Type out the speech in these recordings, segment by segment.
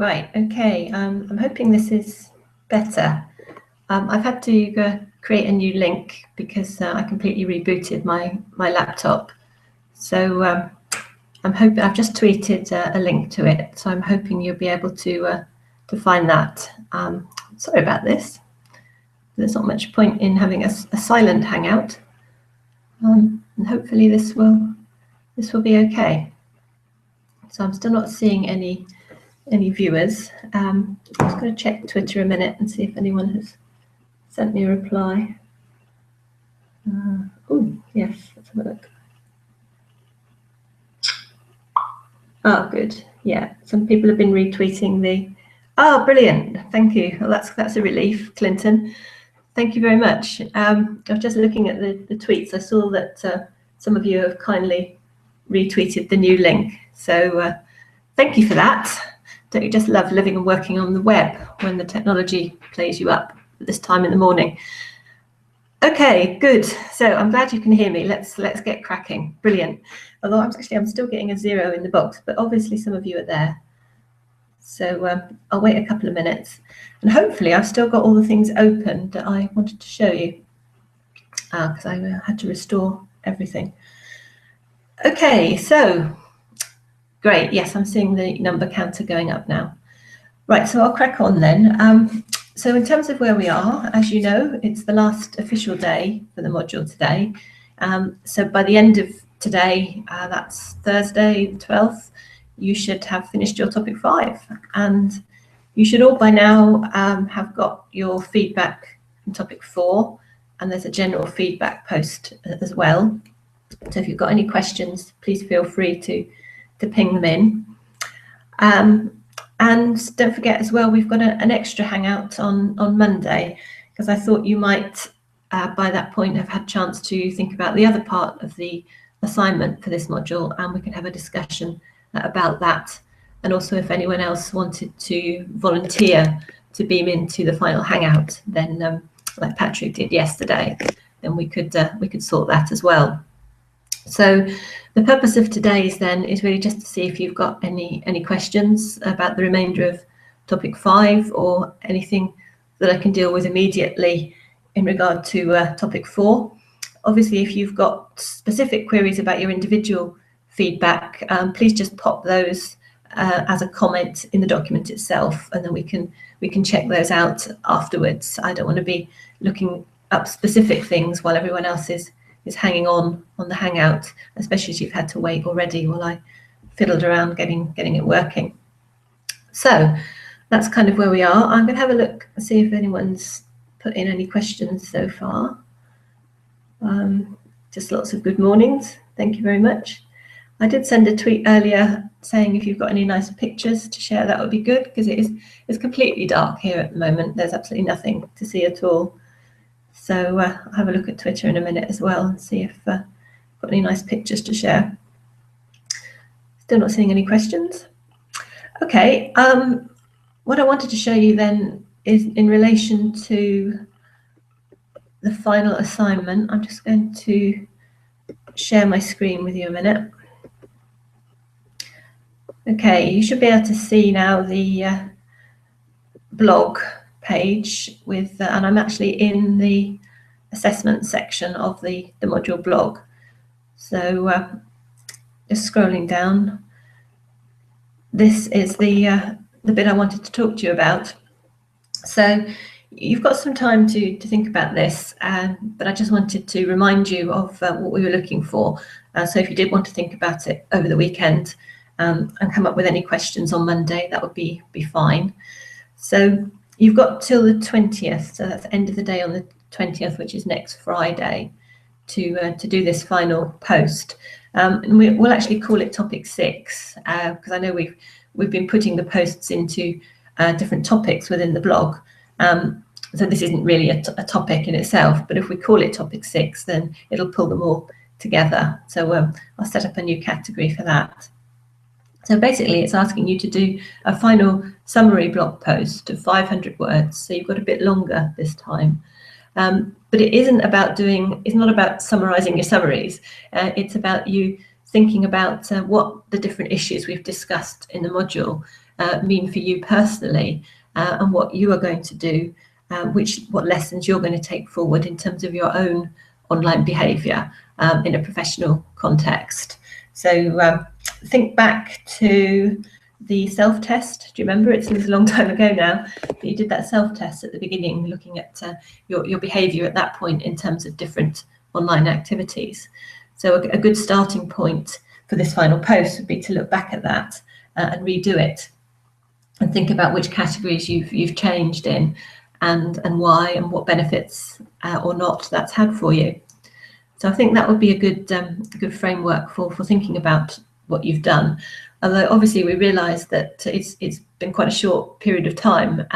Right, okay. I'm hoping this is better. I've had to create a new link because I completely rebooted my laptop. So I'm hoping I've just tweeted a link to it. So I'm hoping you'll be able to find that. Sorry about this. There's not much point in having a silent hangout, and hopefully this will be okay. So I'm still not seeing any viewers. I'm just going to check Twitter a minute and see if anyone has sent me a reply. Oh, yes, let's have a look. Oh, good. Yeah, some people have been retweeting the. Oh, brilliant! Thank you. Well, that's a relief, Clinton. Thank you very much. I was just looking at the tweets. I saw that some of you have kindly retweeted the new link. So thank you for that. Don't you just love living and working on the web when the technology plays you up at this time in the morning? Okay, good. So I'm glad you can hear me. Let's get cracking. Brilliant. Although I'm still getting a 0 in the box, but obviously some of you are there. So I'll wait a couple of minutes, and hopefully I've still got all the things open that I wanted to show you because I had to restore everything. Okay, so great. Yes, I'm seeing the number counter going up now. Right, so I'll crack on then. So in terms of where we are, as you know, it's the last official day for the module today. So by the end of today, that's Thursday the 12th, you should have finished your topic 5. And you should all by now have got your feedback from topic 4. And there's a general feedback post as well. So if you've got any questions, please feel free to ping them in. And don't forget as well, we've got an extra hangout on Monday, because I thought you might, by that point, have had a chance to think about the other part of the assignment for this module, and we can have a discussion about that. And also, if anyone else wanted to volunteer to beam into the final hangout, then like Patrick did yesterday, then we could sort that as well. So the purpose of today's then is really just to see if you've got any questions about the remainder of topic 5, or anything that I can deal with immediately in regard to topic 4. Obviously, if you've got specific queries about your individual feedback, please just pop those as a comment in the document itself, and then we can check those out afterwards. I don't want to be looking up specific things while everyone else is hanging on the hangout, especially as you've had to wait already while I fiddled around getting it working. So that's kind of where we are. I'm going to have a look and see if anyone's put in any questions so far. Just lots of good mornings. Thank you very much. I did send a tweet earlier saying if you've got any nice pictures to share, that would be good, because it's completely dark here at the moment. There's absolutely nothing to see at all. So I'll have a look at Twitter in a minute as well and see if I've got any nice pictures to share. Still not seeing any questions. Okay, what I wanted to show you then is in relation to the final assignment. I'm just going to share my screen with you a minute. Okay, you should be able to see now the blog page with, and I'm actually in the assessment section of the module blog. So just scrolling down, this is the bit I wanted to talk to you about. So you've got some time to think about this, but I just wanted to remind you of what we were looking for. So if you did want to think about it over the weekend and come up with any questions on Monday, that would be fine. So you've got till the 20th, so that's the end of the day on the 20th, which is next Friday, to do this final post. And we'll actually call it topic 6, because I know we've been putting the posts into different topics within the blog. So this isn't really a topic in itself, but if we call it topic 6, then it'll pull them all together. So I'll set up a new category for that. So basically, it's asking you to do a final summary blog post of 500 words. So you've got a bit longer this time. But it isn't about it's not about summarizing your summaries. It's about you thinking about what the different issues we've discussed in the module mean for you personally, and what you are going to do, what lessons you're going to take forward in terms of your own online behaviour in a professional context. So think back to the self-test. Do you remember? It seems a long time ago now, but you did that self-test at the beginning, looking at your behaviour at that point in terms of different online activities. So a good starting point for this final post would be to look back at that and redo it, and think about which categories you've changed in, and why, and what benefits or not that's had for you. So I think that would be a good framework for thinking about what you've done. Although obviously we realise that it's been quite a short period of time.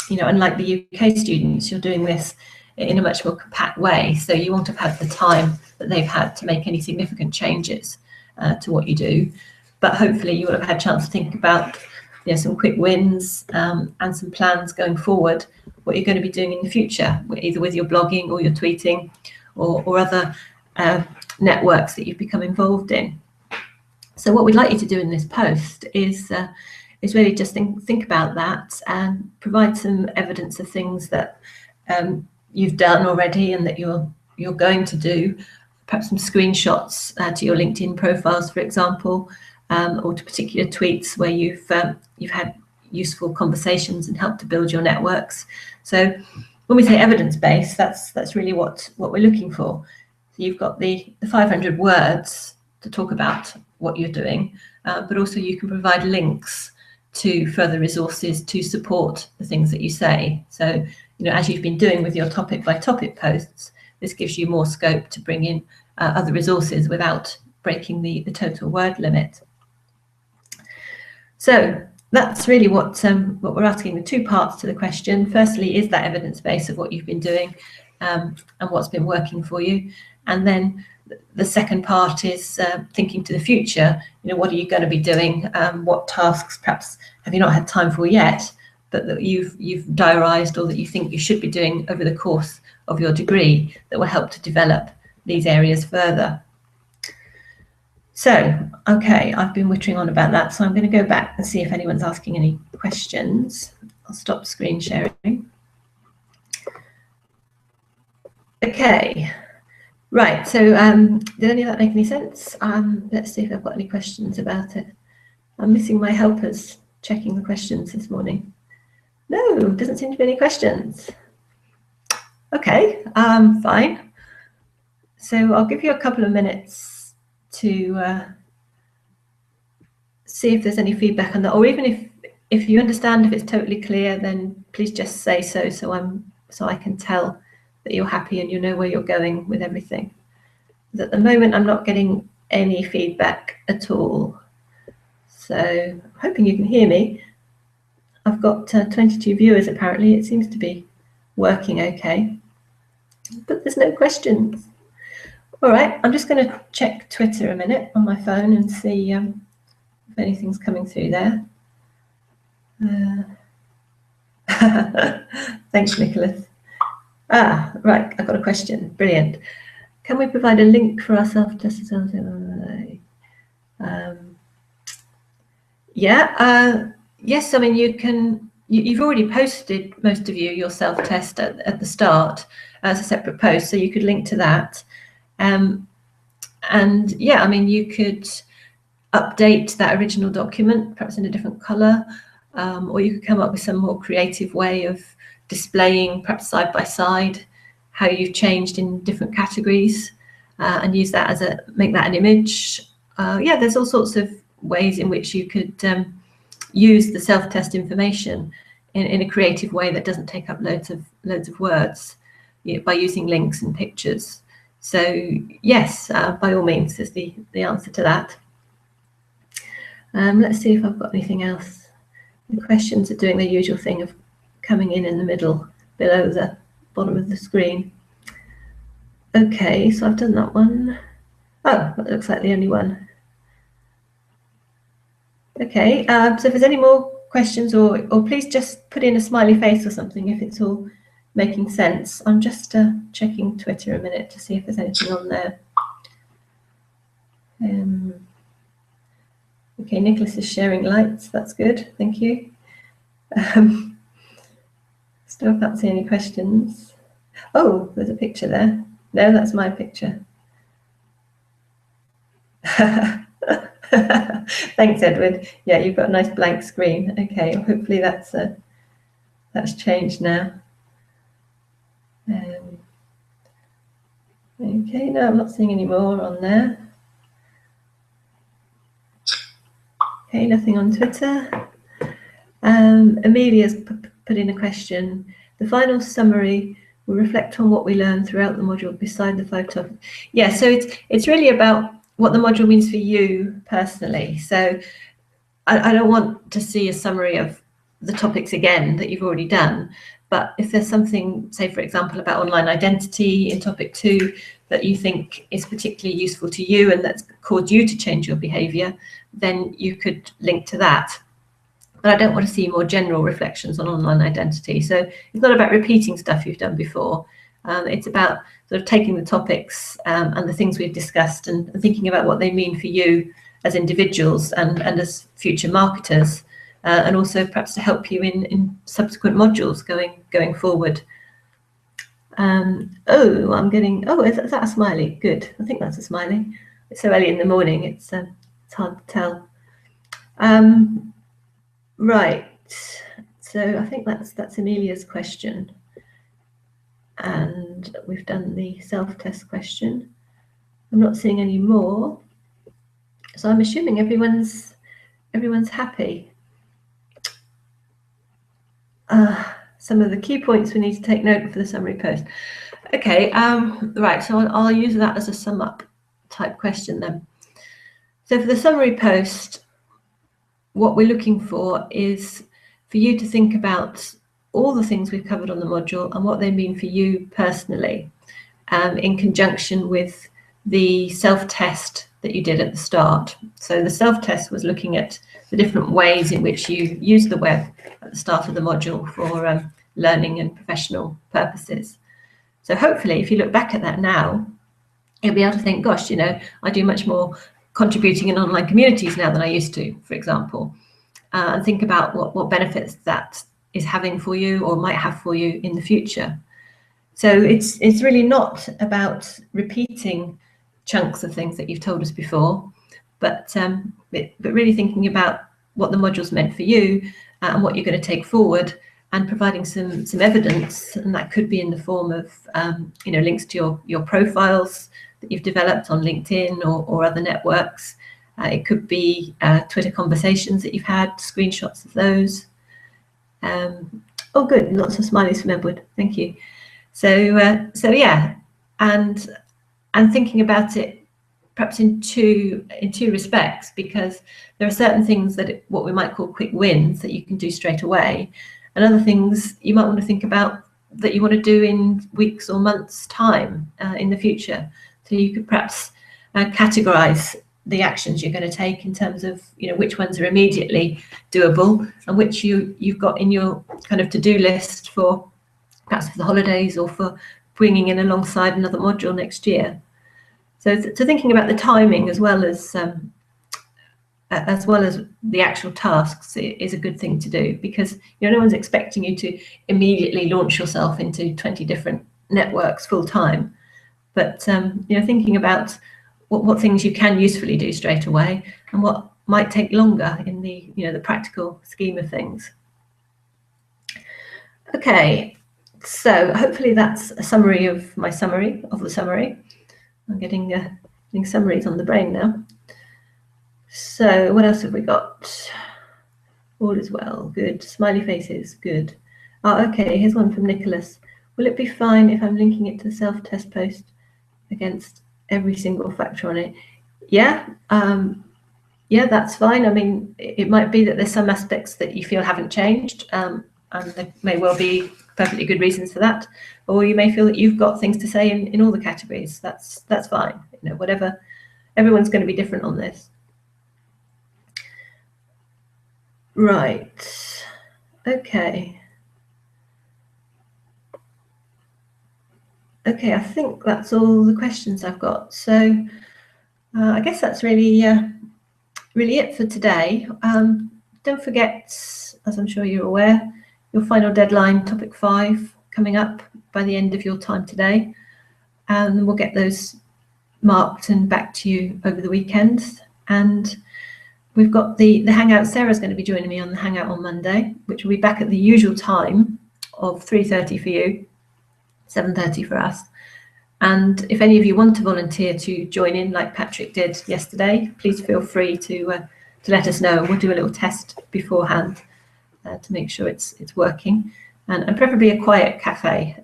Unlike the UK students, you're doing this in a much more compact way, so you won't have had the time that they've had to make any significant changes to what you do. But hopefully you will have had a chance to think about some quick wins and some plans going forward, what you're going to be doing in the future, either with your blogging or your tweeting or other networks that you've become involved in. So what we'd like you to do in this post is really just think about that and provide some evidence of things that you've done already and that you're going to do. Perhaps some screenshots to your LinkedIn profiles, for example, or to particular tweets where you've had useful conversations and helped to build your networks. So when we say evidence-based, that's really what we're looking for. So you've got the 500 words to talk about what you're doing, but also you can provide links to further resources to support the things that you say. So, as you've been doing with your topic by topic posts, this gives you more scope to bring in other resources without breaking the total word limit. So that's really what we're asking, the two parts to the question. Firstly, is that evidence base of what you've been doing and what's been working for you? And then the second part is thinking to the future. What are you going to be doing? What tasks perhaps have you not had time for yet, but that you've diarised or that you think you should be doing over the course of your degree that will help to develop these areas further? So, okay, I've been wittering on about that, so I'm going to go back and see if anyone's asking any questions. I'll stop screen sharing. Okay. Right, so did any of that make any sense? Let's see if I've got any questions about it. I'm missing my helpers checking the questions this morning. No, doesn't seem to be any questions. Okay, fine. So I'll give you a couple of minutes to see if there's any feedback on that, or even if you understand, if it's totally clear, then please just say so I can tell that you're happy and you know where you're going with everything. But at the moment, I'm not getting any feedback at all. So I'm hoping you can hear me. I've got 22 viewers apparently. It seems to be working okay, but there's no questions. All right, I'm just going to check Twitter a minute on my phone and see if anything's coming through there. Thanks, Nicholas. Right, I've got a question. Brilliant. Can we provide a link for our self-test? Yes, I mean, you've already posted, most of you, your self-test at the start as a separate post, so you could link to that. And yeah, I mean, you could update that original document, perhaps in a different colour, or you could come up with some more creative way of displaying, perhaps side by side, how you've changed in different categories, and use that make that an image. Yeah, there's all sorts of ways in which you could use the self-test information in a creative way that doesn't take up loads of words, by using links and pictures. So yes, by all means, is the answer to that. Let's see if I've got anything else. The questions are doing their usual thing of coming in the middle, below the bottom of the screen. Okay, so I've done that one. Oh, that looks like the only one. Okay, so if there's any more questions, or please just put in a smiley face or something if it's all making sense. I'm just checking Twitter a minute to see if there's anything on there. Okay, Nicholas is sharing lights. That's good. Thank you. Still can't see any questions. Oh, there's a picture there. No, that's my picture. Thanks, Edward. Yeah, you've got a nice blank screen. Okay, well, hopefully that's changed now. Okay, no, I'm not seeing any more on there. Okay, nothing on Twitter. Amelia's put in a question. The final summary will reflect on what we learned throughout the module beside the 5 topics. Yeah, so it's really about what the module means for you personally. So I don't want to see a summary of the topics again that you've already done, but if there's something, say for example, about online identity in topic 2 that you think is particularly useful to you and that's caused you to change your behaviour, then you could link to that. But I don't want to see more general reflections on online identity. So it's not about repeating stuff you've done before. It's about sort of taking the topics and the things we've discussed and thinking about what they mean for you as individuals and as future marketers, and also perhaps to help you in subsequent modules going forward. Oh, I'm getting, oh, is that a smiley? Good, I think that's a smiley. It's so early in the morning, it's hard to tell. Right, so I think that's Amelia's question. And we've done the self-test question. I'm not seeing any more. So I'm assuming everyone's happy. Some of the key points we need to take note for the summary post. Okay, right, so I'll use that as a sum up type question then. So for the summary post, what we're looking for is for you to think about all the things we've covered on the module and what they mean for you personally, in conjunction with the self-test that you did at the start. So the self-test was looking at the different ways in which you use the web at the start of the module for learning and professional purposes. So hopefully, if you look back at that now, you'll be able to think, gosh, you know, I do much more contributing in online communities now than I used to, for example, and think about what benefits that is having for you or might have for you in the future. So it's really not about repeating chunks of things that you've told us before, but really thinking about what the module's meant for you and what you're going to take forward, and providing some evidence, and that could be in the form of you know, links to your profiles that you've developed on LinkedIn or other networks. It could be Twitter conversations that you've had, screenshots of those. Oh, good, lots of smileys from Edward. Thank you. So yeah, and thinking about it perhaps in two respects, because there are certain things that what we might call quick wins that you can do straight away, and other things you might want to think about that you want to do in weeks or months' time in the future. So you could perhaps categorize the actions you're going to take in terms of, you know, which ones are immediately doable and which you've got in your kind of to-do list for perhaps for the holidays or for bringing in alongside another module next year. So thinking about the timing as well as the actual tasks is a good thing to do, because, you know, no one's expecting you to immediately launch yourself into 20 different networks full time. But you know, thinking about what things you can usefully do straight away and what might take longer in the, you know, the practical scheme of things. Okay, so hopefully that's a summary of my summary of the summary. I'm getting summaries on the brain now. So what else have we got? All is well, good. Smiley faces, good. Oh, okay, here's one from Nicholas. Will it be fine if I'm linking it to the self-test post against every single factor on it? Yeah, yeah, that's fine. I mean, it might be that there's some aspects that you feel haven't changed, and there may well be perfectly good reasons for that, or you may feel that you've got things to say in all the categories. That's fine. You know, whatever. Everyone's going to be different on this. Right. Okay. Okay, I think that's all the questions I've got. So I guess that's really really it for today. Don't forget, as I'm sure you're aware, your final deadline, topic 5, coming up by the end of your time today. And we'll get those marked and back to you over the weekend. And we've got the Hangout. Sarah's going to be joining me on the Hangout on Monday, which will be back at the usual time of 3:30 for you, 7:30 for us. And if any of you want to volunteer to join in like Patrick did yesterday, please feel free to let us know. We'll do a little test beforehand to make sure it's working, and preferably a quiet cafe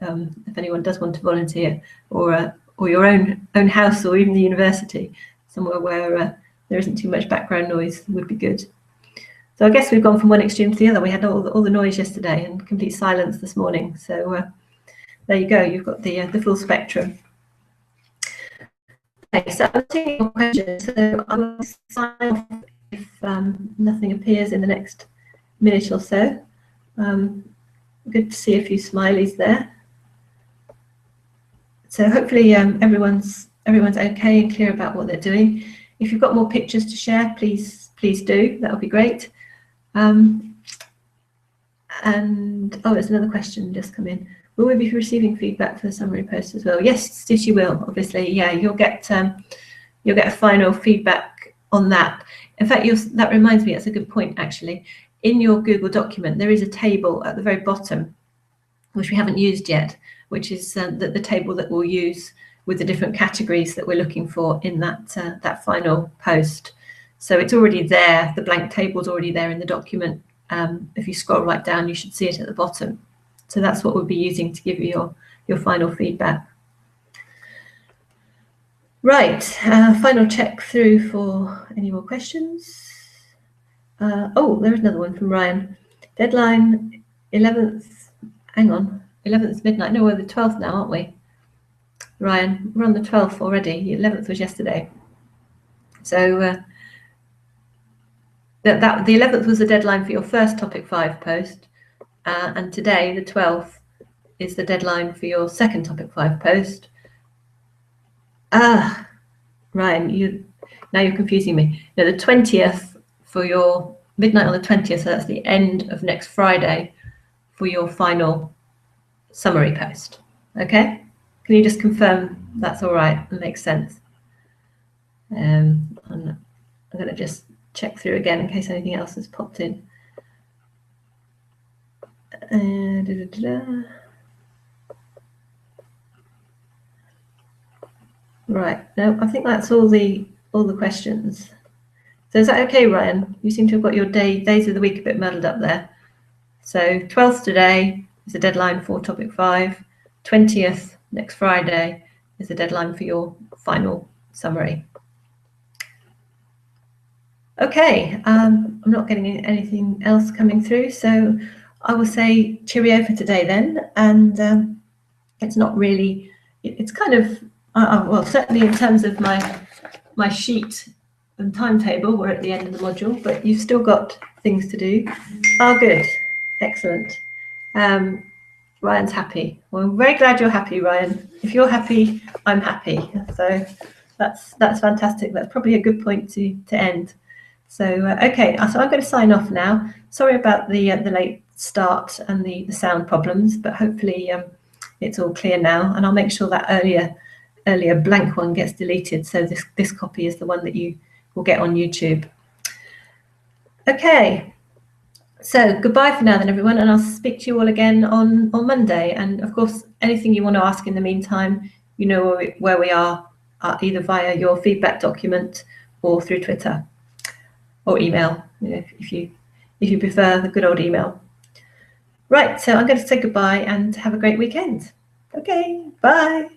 if anyone does want to volunteer, or your own house, or even the university, somewhere where there isn't too much background noise would be good. So I guess we've gone from one extreme to the other. We had all the noise yesterday and complete silence this morning. So there you go. You've got the full spectrum. Okay, so I'm taking your questions. So I will sign off if nothing appears in the next minute or so. Good to see a few smileys there. So hopefully everyone's okay and clear about what they're doing. If you've got more pictures to share, please do. That would be great. And oh, there's another question just come in. Will we be receiving feedback for the summary post as well? Yes, you will. Obviously, yeah. You'll get a final feedback on that. In fact, that reminds me. That's a good point, actually. In your Google document, there is a table at the very bottom, which we haven't used yet, which is the table that we'll use with the different categories that we're looking for in that final post. So it's already there. The blank table's already there in the document. If you scroll right down, you should see it at the bottom. So that's what we'll be using to give you your final feedback. Right, final check through for any more questions. Oh, there's another one from Ryan. Deadline 11th, hang on, 11th midnight. No, we're the 12th now, aren't we? Ryan, we're on the 12th already. The 11th was yesterday. So the 11th was the deadline for your first topic 5 post. And today, the 12th, is the deadline for your second topic 5 post. Ryan, now you're confusing me. No, the 20th for your midnight on the 20th, so that's the end of next Friday for your final summary post. Okay? Can you just confirm that's all right and makes sense? I'm going to just check through again in case anything else has popped in. Right, no, I think that's all the questions. So is that okay, Ryan? You seem to have got your days of the week a bit muddled up there. So 12th today is the deadline for topic 5. 20th next Friday is the deadline for your final summary. Okay, I'm not getting anything else coming through, so I will say cheerio for today then. And it's not really, it's kind of, well, certainly in terms of my sheet and timetable, we're at the end of the module, but you've still got things to do. Oh, good, excellent. Ryan's happy. Well, I'm very glad you're happy, Ryan. If you're happy, I'm happy. So that's fantastic. That's probably a good point to end. So okay, so I'm going to sign off now. Sorry about the late start and the sound problems, but hopefully it's all clear now, and I'll make sure that earlier blank one gets deleted, so this copy is the one that you will get on YouTube. Okay, so goodbye for now then, everyone, and I'll speak to you all again on Monday. And of course, anything you want to ask in the meantime, you know where we are, either via your feedback document or through Twitter or email, if you prefer the good old email. Right, so I'm going to say goodbye and have a great weekend. Okay, bye.